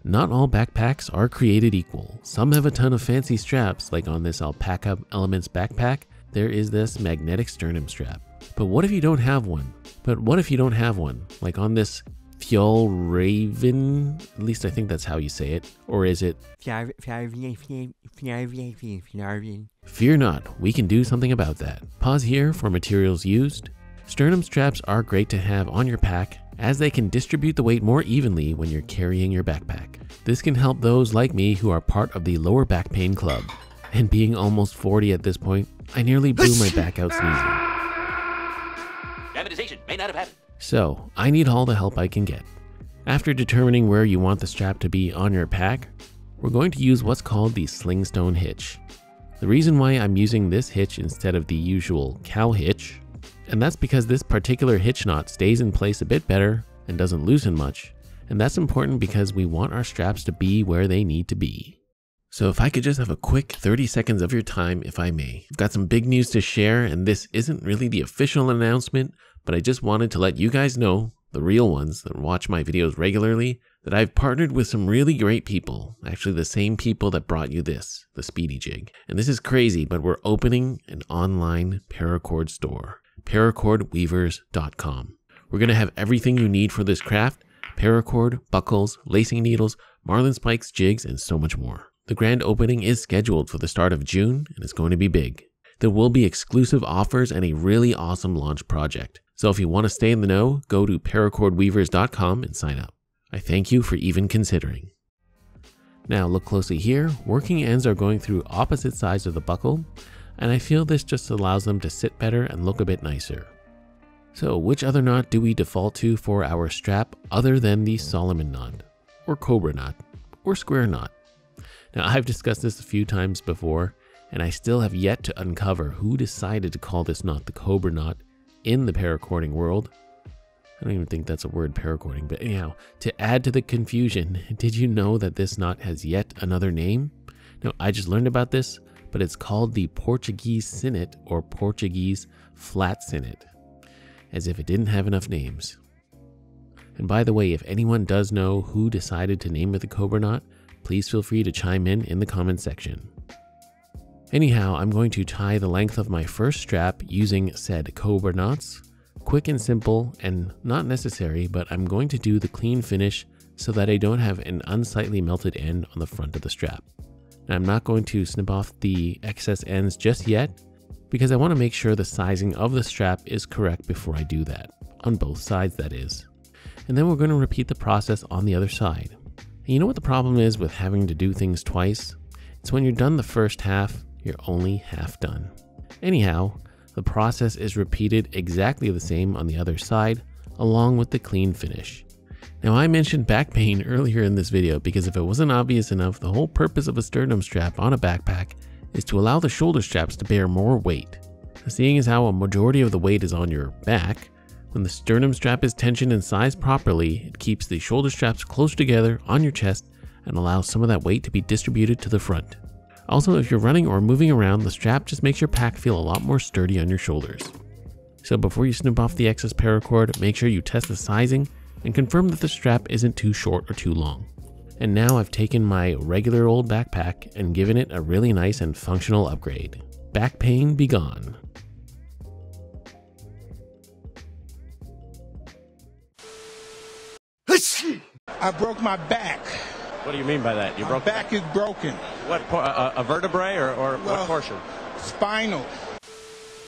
Not all backpacks are created equal. Some have a ton of fancy straps, like on this Alpaca Elements backpack, there is this magnetic sternum strap. But what if you don't have one? Like on this Fjallraven, at least I think that's how you say it. Or is it? Fear not, we can do something about that. Pause here for materials used. Sternum straps are great to have on your pack, as they can distribute the weight more evenly when you're carrying your backpack. This can help those like me who are part of the lower back pain club. And being almost 40 at this point, I nearly blew my back out sneezing. Dramatization may not have happened. So, I need all the help I can get. After determining where you want the strap to be on your pack, we're going to use what's called the slingstone hitch. The reason why I'm using this hitch instead of the usual cow hitch, and that's because this particular hitch knot stays in place a bit better and doesn't loosen much, and that's important because we want our straps to be where they need to be. So if I could just have a quick 30 seconds of your time, if I may. I've got some big news to share, and this isn't really the official announcement, but I just wanted to let you guys know, the real ones that watch my videos regularly, that I've partnered with some really great people, actually the same people that brought you this, the Speedy Jig. And this is crazy, but we're opening an online Paracord store, paracordweavers.com. We're going to have everything you need for this craft: paracord, buckles, lacing needles, marlin spikes, jigs, and so much more. The grand opening is scheduled for the start of June, and it's going to be big. There will be exclusive offers and a really awesome launch project. So if you want to stay in the know, go to paracordweavers.com and sign up. I thank you for even considering. Now look closely here. Working ends are going through opposite sides of the buckle, and I feel this just allows them to sit better and look a bit nicer. So which other knot do we default to for our strap other than the Solomon knot, or cobra knot, or square knot? Now I've discussed this a few times before, and I still have yet to uncover who decided to call this knot the cobra knot in the paracording world. I don't even think that's a word, paracording, but anyhow, to add to the confusion, did you know that this knot has yet another name? No, I just learned about this, but it's called the Portuguese sinnet, or Portuguese flat sinnet, as if it didn't have enough names. And by the way, if anyone does know who decided to name it the cobra knot, please feel free to chime in the comment section. Anyhow, I'm going to tie the length of my first strap using said cobra knots. Quick and simple and not necessary, but I'm going to do the clean finish so that I don't have an unsightly melted end on the front of the strap. Now, I'm not going to snip off the excess ends just yet because I want to make sure the sizing of the strap is correct before I do that, on both sides that is. And then we're going to repeat the process on the other side. And you know what the problem is with having to do things twice? It's when you're done the first half, you're only half done. Anyhow, the process is repeated exactly the same on the other side, along with the clean finish. Now I mentioned back pain earlier in this video because if it wasn't obvious enough, the whole purpose of a sternum strap on a backpack is to allow the shoulder straps to bear more weight. Seeing as how a majority of the weight is on your back, when the sternum strap is tensioned and sized properly, it keeps the shoulder straps close together on your chest and allows some of that weight to be distributed to the front. Also, if you're running or moving around, the strap just makes your pack feel a lot more sturdy on your shoulders. So before you snip off the excess paracord, make sure you test the sizing and confirm that the strap isn't too short or too long. And now I've taken my regular old backpack and given it a really nice and functional upgrade. Back pain be gone. I broke my back. What do you mean by that? You My broke back is broken. what? A vertebrae or what portion? Spinal.